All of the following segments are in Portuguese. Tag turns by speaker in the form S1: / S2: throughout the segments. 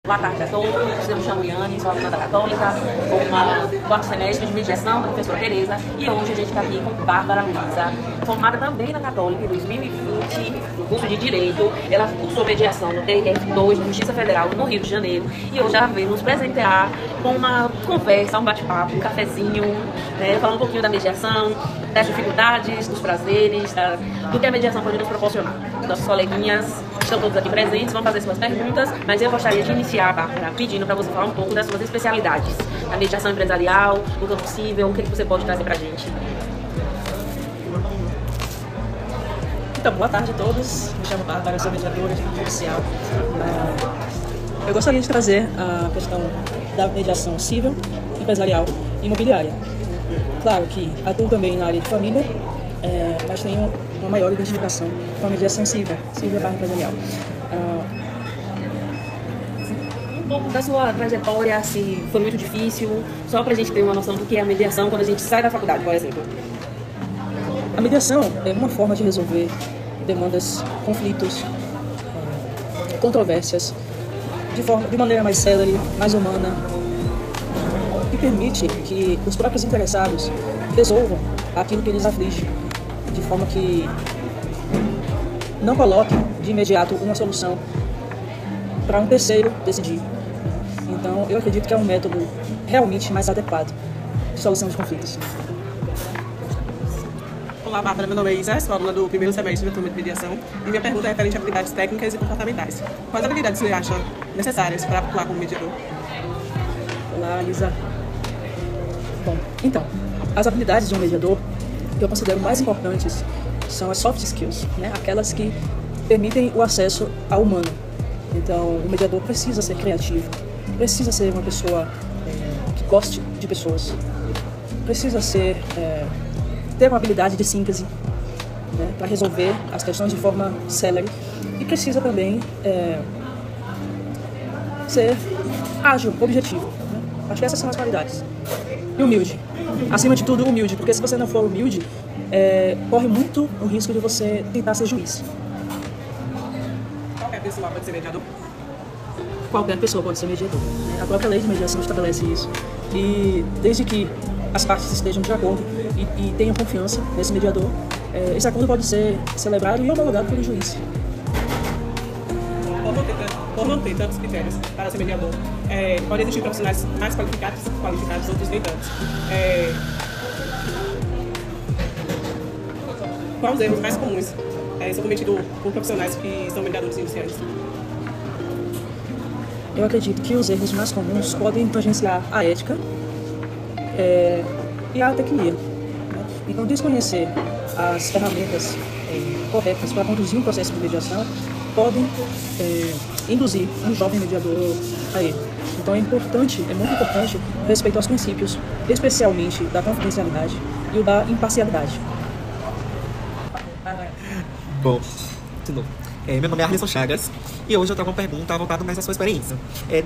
S1: Boa tarde a todos, eu me chamo Yane, sou aluna da Católica, sou do quarto semestre de mediação da professora Tereza e hoje a gente está aqui com Bárbara Luiza, formada também na Católica em 2020, no curso de Direito. Ela cursou mediação no TRF2 da Justiça Federal no Rio de Janeiro e hoje ela veio nos presentear com uma conversa, um bate-papo, um cafezinho, né, falando um pouquinho da mediação, das dificuldades, dos prazeres, do que a mediação pode nos proporcionar. Nossos coleguinhas estão todos aqui presentes, vão fazer suas perguntas, mas eu gostaria de iniciar, Bárbara, pedindo para você falar um pouco das suas especialidades, da mediação empresarial, do campo civil, o que você pode trazer para a gente.
S2: Então, boa tarde a todos, me chamo Bárbara, sou mediadora judicial. Eu gostaria de trazer a questão da mediação civil, empresarial e imobiliária. Claro que atuo também na área de família, mas tenho uma maior identificação com a mediação civil barra empresarial.
S1: Um pouco da sua trajetória, se foi muito difícil, só para a gente ter uma noção do que é a mediação quando a gente sai da faculdade, por exemplo.
S2: A mediação é uma forma de resolver demandas, conflitos, controvérsias, de maneira mais célere, mais humana, e permite que os próprios interessados resolvam aquilo que lhes aflige, de forma que não coloque de imediato uma solução para um terceiro decidir. Então, eu acredito que é um método realmente mais adequado de solução de conflitos.
S3: Olá, Bárbara, meu nome é Isa, sou aluna do primeiro semestre da turma de mediação e minha pergunta é referente a habilidades técnicas e comportamentais. Quais habilidades você acha necessárias para atuar como mediador?
S2: Olá, Isa. Bom, então, as habilidades de um mediador que eu considero mais importantes são as soft skills, né? Aquelas que permitem o acesso ao humano. Então, o mediador precisa ser criativo, precisa ser uma pessoa que goste de pessoas, precisa ter uma habilidade de síntese, né, para resolver as questões de forma célere e precisa também ser ágil, objetivo. Né? Acho que essas são as qualidades. E humilde. Acima de tudo, humilde, porque se você não for humilde, corre muito o risco de você tentar ser juiz.
S3: Qualquer pessoa pode ser mediador?
S2: Qualquer pessoa pode ser mediador. Né? A própria lei de mediação estabelece isso. E desde que as partes estejam de acordo e tenham confiança nesse mediador, esse acordo pode ser celebrado e homologado pelo juiz.
S3: Por não ter tantos critérios para ser mediador, pode existir profissionais mais qualificados, outros nem tantos. Quais os erros mais comuns são cometidos por profissionais que são mediadores iniciais?
S2: Eu acredito que os erros mais comuns podem tangenciar a ética e a tecnia. Né? Então, desconhecer as ferramentas corretas para conduzir um processo de mediação podem induzir um jovem mediador a erro. Então, é muito importante o respeito aos princípios, especialmente da confidencialidade e o da imparcialidade.
S4: Bom, de novo. Meu nome é Arlisson Chagas e hoje eu trago uma pergunta voltada mais à sua experiência.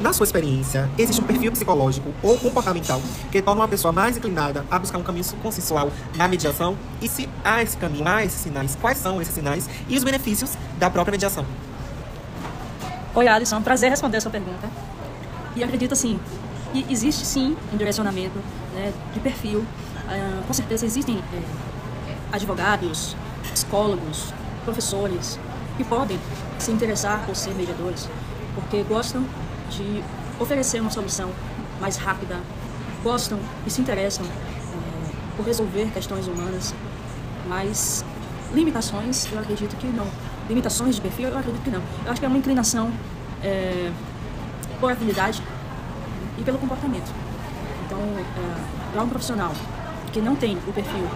S4: Na sua experiência, existe um perfil psicológico ou comportamental que torna uma pessoa mais inclinada a buscar um caminho consensual na mediação? E se há esse caminho, há esses sinais, quais são esses sinais e os benefícios da própria mediação?
S2: Oi, Alisson, é um prazer responder a sua pergunta. E acredito assim, que existe sim um direcionamento, né, de perfil. Com certeza existem advogados, psicólogos, professores que podem se interessar por ser mediadores, porque gostam de oferecer uma solução mais rápida, gostam e se interessam por resolver questões humanas, mas limitações eu acredito que não. Limitações de perfil eu acredito que não. Eu acho que é uma inclinação por habilidade e pelo comportamento. Então, para um profissional que não tem o perfil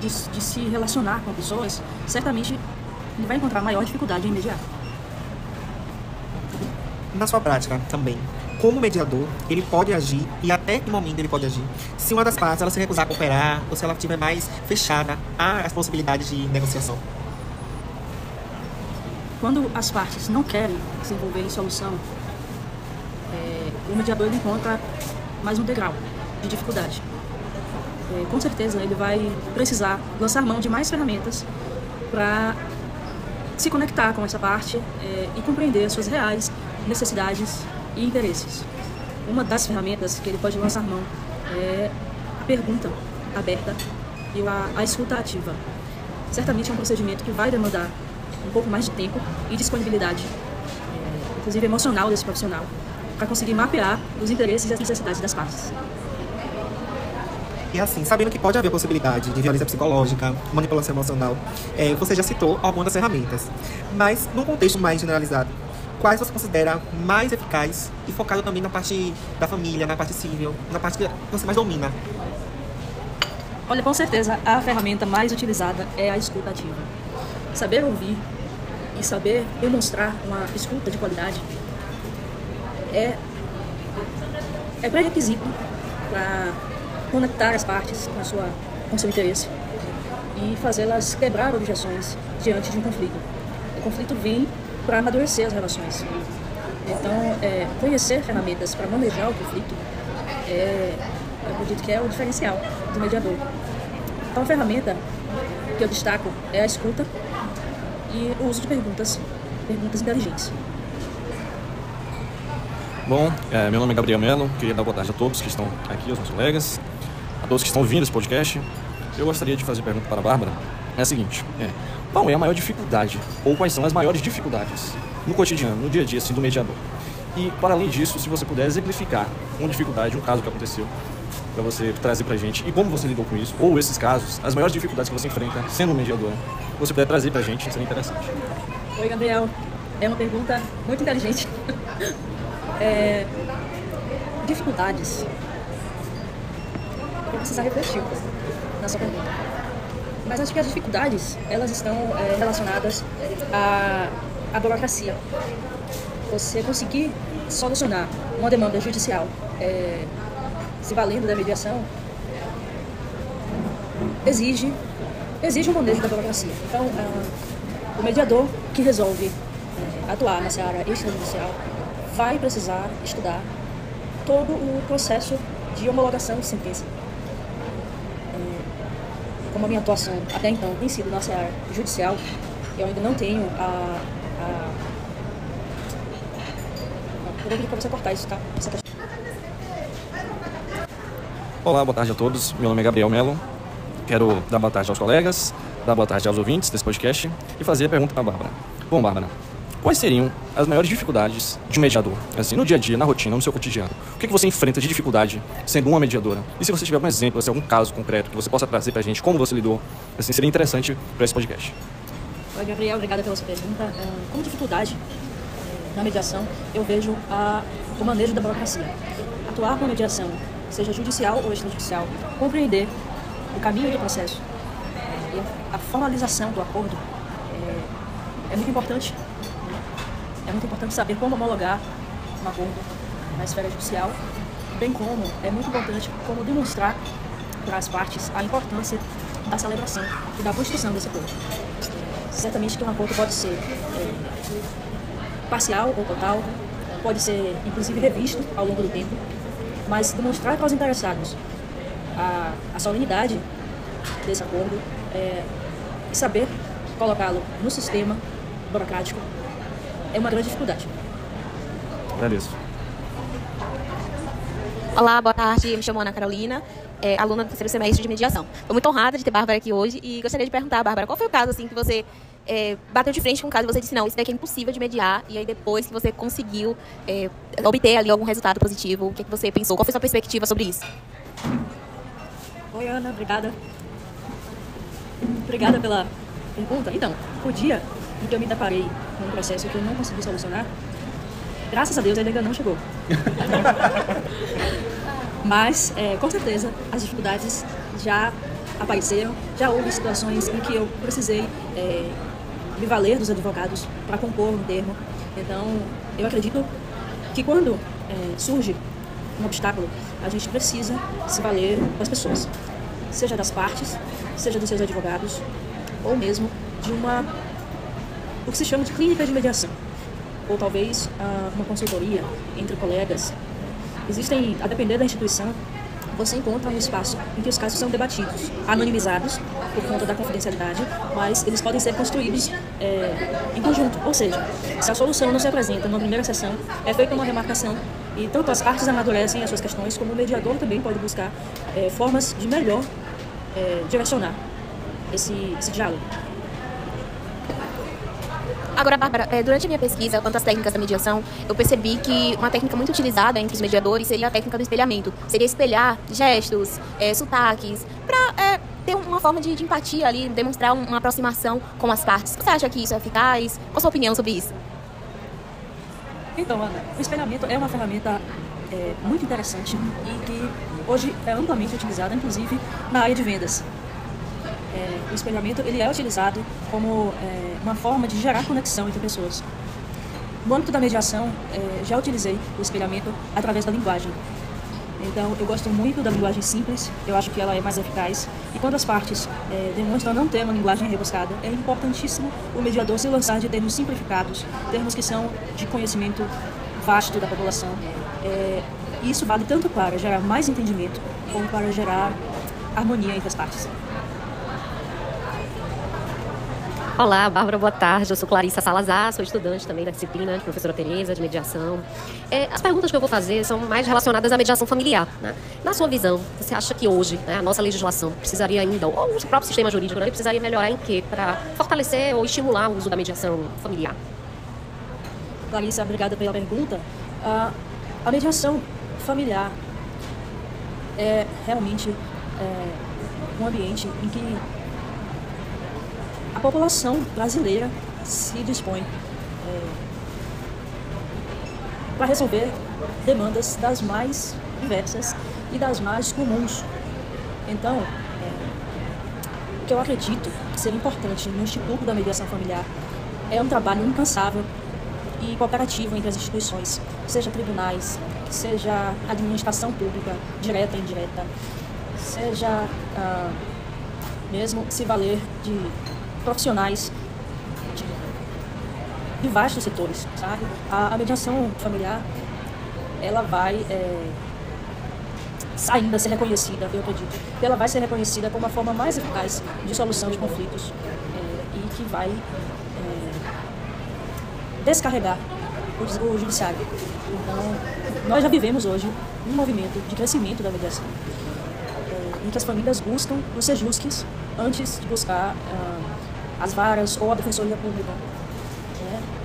S2: de se relacionar com pessoas, certamente ele vai encontrar maior dificuldade em mediar.
S4: Na sua prática também, como mediador, ele pode agir e até que momento ele pode agir se uma das partes ela se recusar a cooperar ou se ela estiver mais fechada às possibilidades de negociação?
S2: Quando as partes não querem se envolver em solução, o mediador ele encontra mais um degrau de dificuldade. Com certeza ele vai precisar lançar mão de mais ferramentas para se conectar com essa parte e compreender as suas reais necessidades e interesses. Uma das ferramentas que ele pode lançar mão é a pergunta aberta e a escuta ativa. Certamente é um procedimento que vai demandar um pouco mais de tempo e disponibilidade, inclusive emocional desse profissional, para conseguir mapear os interesses e as necessidades das partes.
S4: E assim, sabendo que pode haver possibilidade de violência psicológica, manipulação emocional, você já citou algumas das ferramentas. Mas, num contexto mais generalizado, quais você considera mais eficaz e focado também na parte da família, na parte civil, na parte que você mais domina?
S2: Olha, com certeza, a ferramenta mais utilizada é a escuta ativa. Saber ouvir e saber demonstrar uma escuta de qualidade é pré-requisito para conectar as partes com seu interesse e fazê-las quebrar objeções diante de um conflito. O conflito vem para amadurecer as relações. Então, conhecer ferramentas para manejar o conflito eu acredito que é o diferencial do mediador. Então, a ferramenta que eu destaco é a escuta e o uso de perguntas inteligentes.
S5: Bom, meu nome é Gabriel Melo, queria dar boa tarde a todos que estão aqui, aos meus colegas, a todos que estão ouvindo esse podcast. Eu gostaria de fazer pergunta para a Bárbara. É a seguinte, qual é a maior dificuldade, ou quais são as maiores dificuldades no cotidiano, no dia a dia, assim, do mediador? E, para além disso, se você puder exemplificar uma dificuldade, um caso que aconteceu, para você trazer para a gente, e como você lidou com isso, ou esses casos, as maiores dificuldades que você enfrenta sendo um mediador, se você puder trazer para a gente, seria interessante.
S2: Oi, Gabriel. É uma pergunta muito inteligente. Dificuldades. Eu vou precisar refletir na sua pergunta. Mas acho que as dificuldades, elas estão relacionadas à burocracia. Você conseguir solucionar uma demanda judicial se valendo da mediação exige um manejo da burocracia. Então, o mediador que resolve atuar nessa área extrajudicial vai precisar estudar todo o processo de homologação de sentença. Como a minha atuação até então tem sido nessa área judicial, eu ainda não tenho Eu vou pedir para você cortar isso, tá?
S5: Olá, boa tarde a todos. Meu nome é Gabriel Melo. Quero dar boa tarde aos colegas, dar boa tarde aos ouvintes desse podcast e fazer a pergunta para a Bárbara. Bom, Bárbara, quais seriam as maiores dificuldades de um mediador? Assim, no dia a dia, na rotina, no seu cotidiano. O que você enfrenta de dificuldade sendo uma mediadora? E se você tiver algum exemplo, assim, algum caso concreto que você possa trazer pra gente, como você lidou, assim, seria interessante para esse podcast.
S2: Oi, Gabriel, obrigada pela sua pergunta. Como dificuldade na mediação, eu vejo o manejo da burocracia. Atuar com a mediação, seja judicial ou extrajudicial, compreender o caminho do processo e a formalização do acordo é muito importante. É muito importante saber como homologar um acordo na esfera judicial, bem como é muito importante como demonstrar para as partes a importância da celebração e da construção desse acordo. Certamente que um acordo pode ser parcial ou total, pode ser inclusive revisto ao longo do tempo, mas demonstrar para os interessados a solenidade desse acordo e saber colocá-lo no sistema burocrático é uma grande dificuldade.
S5: Agradeço.
S6: Olá, boa tarde. Me chamo Ana Carolina, aluna do terceiro semestre de mediação. Estou muito honrada de ter Bárbara aqui hoje e gostaria de perguntar, Bárbara, qual foi o caso assim, que você bateu de frente com um caso e você disse, não, isso daqui é impossível de mediar, e aí depois que você conseguiu obter ali algum resultado positivo, o que você pensou? Qual foi a sua perspectiva sobre isso?
S2: Oi, Ana, obrigada. Obrigada pela pergunta. Então, o dia em que eu me deparei com um processo que eu não consegui solucionar, graças a Deus ele ainda não chegou. Mas, com certeza, as dificuldades já apareceram, já houve situações em que eu precisei me valer dos advogados para compor um termo. Então, eu acredito que quando surge um obstáculo, a gente precisa se valer das pessoas, seja das partes, seja dos seus advogados, ou mesmo de o que se chama de clínica de mediação, ou talvez uma consultoria entre colegas. Existem, a depender da instituição, você encontra um espaço em que os casos são debatidos, anonimizados por conta da confidencialidade, mas eles podem ser construídos em conjunto. Ou seja, se a solução não se apresenta numa primeira sessão, é feita uma remarcação e tanto as partes amadurecem as suas questões, como o mediador também pode buscar formas de melhor direcionar esse diálogo.
S6: Agora, Bárbara, durante a minha pesquisa quanto às técnicas da mediação, eu percebi que uma técnica muito utilizada entre os mediadores seria a técnica do espelhamento. Seria espelhar gestos, sotaques, para ter uma forma de empatia ali, demonstrar uma aproximação com as partes. Você acha que isso é eficaz? Qual a sua opinião sobre isso?
S2: Então, Ana, o espelhamento é uma ferramenta muito interessante e que hoje é amplamente utilizada, inclusive na área de vendas. O espelhamento ele é utilizado como uma forma de gerar conexão entre pessoas. No âmbito da mediação, já utilizei o espelhamento através da linguagem. Então, eu gosto muito da linguagem simples, eu acho que ela é mais eficaz. E quando as partes demonstram não ter uma linguagem rebuscada, é importantíssimo o mediador se lançar de termos simplificados, termos que são de conhecimento vasto da população. E isso vale tanto para gerar mais entendimento, como para gerar harmonia entre as partes.
S7: Olá, Bárbara, boa tarde. Eu sou Clarissa Salazar, sou estudante também da disciplina de professora Tereza, de mediação. As perguntas que eu vou fazer são mais relacionadas à mediação familiar, né? Na sua visão, você acha que hoje a nossa legislação precisaria ainda, ou o próprio sistema jurídico, né, precisaria melhorar em quê? Para fortalecer ou estimular o uso da mediação familiar?
S2: Clarissa, obrigada pela pergunta. A mediação familiar é realmente um ambiente em que a população brasileira se dispõe para resolver demandas das mais diversas e das mais comuns. Então, o que eu acredito ser importante no Instituto da Mediação Familiar é um trabalho incansável e cooperativo entre as instituições, seja tribunais, seja administração pública, direta e indireta, seja mesmo se valer de profissionais de vastos setores, sabe? A mediação familiar, ela vai ainda ser reconhecida, eu acredito, e ela vai ser reconhecida como a forma mais eficaz de solução de conflitos e que vai descarregar o judiciário. Então, nós já vivemos hoje um movimento de crescimento da mediação, em que as famílias buscam os sejusques antes de buscar as varas ou a defensoria pública.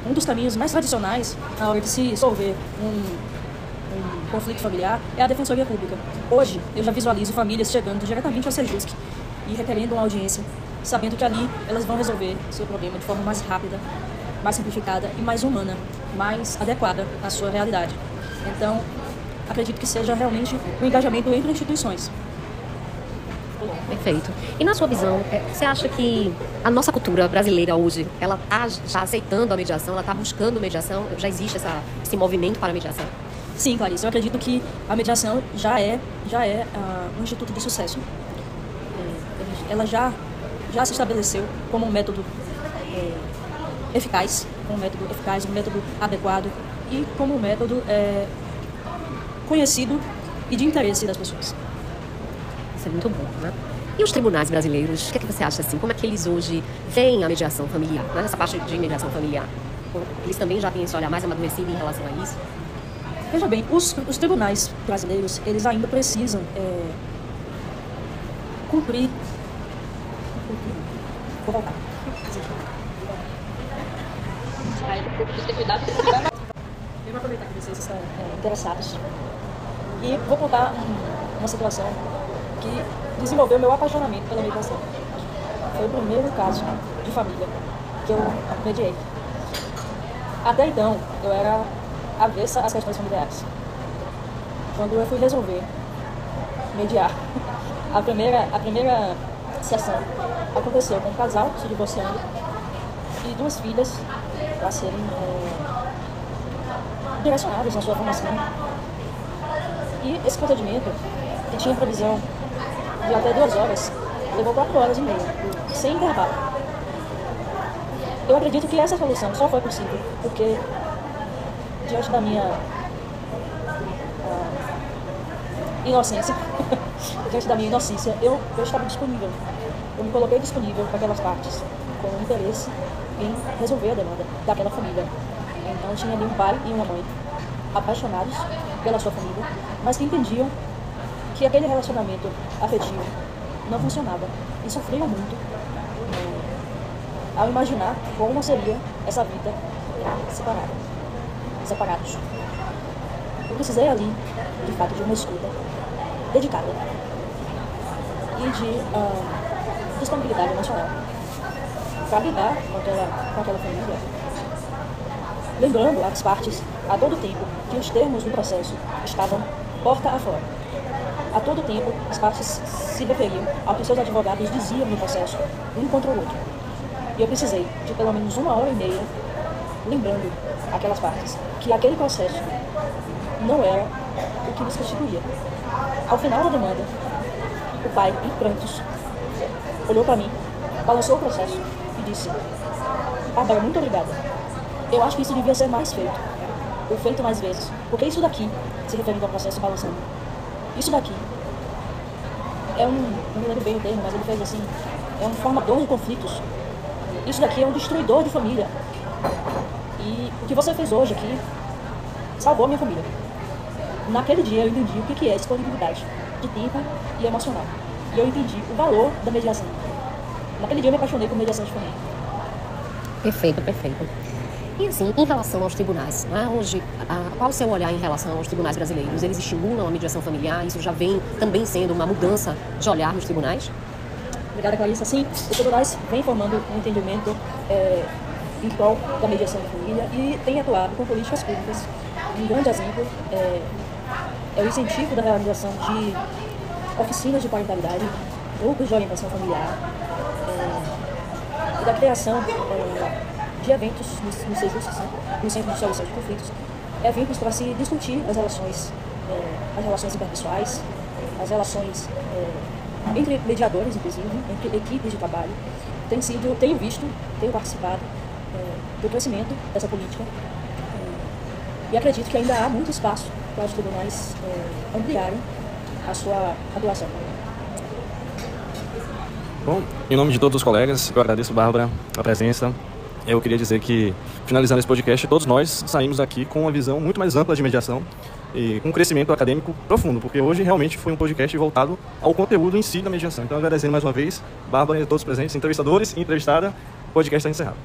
S2: Um dos caminhos mais tradicionais na hora de se resolver um conflito familiar é a defensoria pública. Hoje, eu já visualizo famílias chegando diretamente ao sejusque e requerendo uma audiência, sabendo que ali elas vão resolver seu problema de forma mais rápida, mais simplificada e mais humana, mais adequada à sua realidade. Então, acredito que seja realmente um engajamento entre instituições.
S7: Perfeito. E na sua visão, você acha que a nossa cultura brasileira hoje, ela está já aceitando a mediação, ela está buscando mediação? Já existe esse movimento para a mediação?
S2: Sim, Clarice, eu acredito que a mediação já é um instituto de sucesso. Ela já se estabeleceu como um método eficaz, um método adequado e como um método conhecido e de interesse das pessoas.
S7: Isso é muito bom, né? E os tribunais brasileiros, o que é que você acha assim? Como é que eles hoje veem a mediação familiar? Né? Essa parte de mediação familiar, eles também já têm esse olhar mais amadurecido em relação a isso?
S2: Veja bem, os tribunais brasileiros, eles ainda precisam cumprir. Vou voltar. Eu vou aproveitar que vocês estão interessados e vou contar uma situação que desenvolveu meu apaixonamento pela mediação. Foi o primeiro caso de família que eu mediei. Até então, eu era avessa às questões familiares. Quando eu fui resolver mediar, a primeira sessão aconteceu com um casal se divorciando e duas filhas para serem direcionadas na sua formação. E esse procedimento, que tinha previsão de até 2 horas, levou 4 horas e meia, sem intervalo. Eu acredito que essa solução só foi possível porque, diante da minha inocência, diante da minha inocência, eu estava disponível. Eu me coloquei disponível para aquelas partes, com interesse em resolver a demanda daquela família. Então tinha ali um pai e uma mãe apaixonados pela sua família, mas que entendiam que aquele relacionamento afetivo não funcionava e sofriam muito ao imaginar como seria essa vida separados. Eu precisei ali, de fato, de uma escuta dedicada e de disponibilidade emocional para lidar com aquela família, lembrando as partes a todo tempo que os termos do processo estavam porta afora. A todo tempo as partes se referiam ao que seus advogados diziam no processo, um contra o outro. E eu precisei de pelo menos 1h30 lembrando aquelas partes que aquele processo não era o que nos constituía. Ao final da demanda, o pai, em prantos, olhou para mim, balançou o processo e disse: Bárbara, muito obrigada. Eu acho que isso devia ser mais feito, ou feito mais vezes, porque isso daqui, se referindo ao processo balançando, isso daqui é não me lembro bem o termo, mas ele fez assim, é um formador de conflitos. Isso daqui é um destruidor de família. E o que você fez hoje aqui salvou a minha família. Naquele dia eu entendi o que é disponibilidade de tempo e emocional. E eu entendi o valor da mediação. Naquele dia eu me apaixonei por mediação de família.
S7: Perfeito, perfeito. E assim, em relação aos tribunais, né? Hoje, qual o seu olhar em relação aos tribunais brasileiros? Eles estimulam a mediação familiar? Isso já vem também sendo uma mudança de olhar nos tribunais?
S2: Obrigada, Clarissa. Sim, os tribunais vêm formando um entendimento em prol da mediação de família e têm atuado com políticas públicas. Um grande exemplo é o incentivo da realização de oficinas de parentalidade, grupos de orientação familiar e da criação de eventos nos CEJUs, no Centro de Solução de Conflitos, eventos para se discutir as relações interpessoais, as relações entre mediadores, inclusive, entre equipes de trabalho. Tenho participado do crescimento dessa política e acredito que ainda há muito espaço para os tribunais ampliarem a sua atuação.
S5: Bom, em nome de todos os colegas, eu agradeço, Bárbara, a presença. Eu queria dizer que, finalizando esse podcast, todos nós saímos aqui com uma visão muito mais ampla de mediação e com um crescimento acadêmico profundo, porque hoje realmente foi um podcast voltado ao conteúdo em si da mediação. Então, agradecendo mais uma vez, Bárbara e a todos os presentes, entrevistadores e entrevistada, o podcast está encerrado.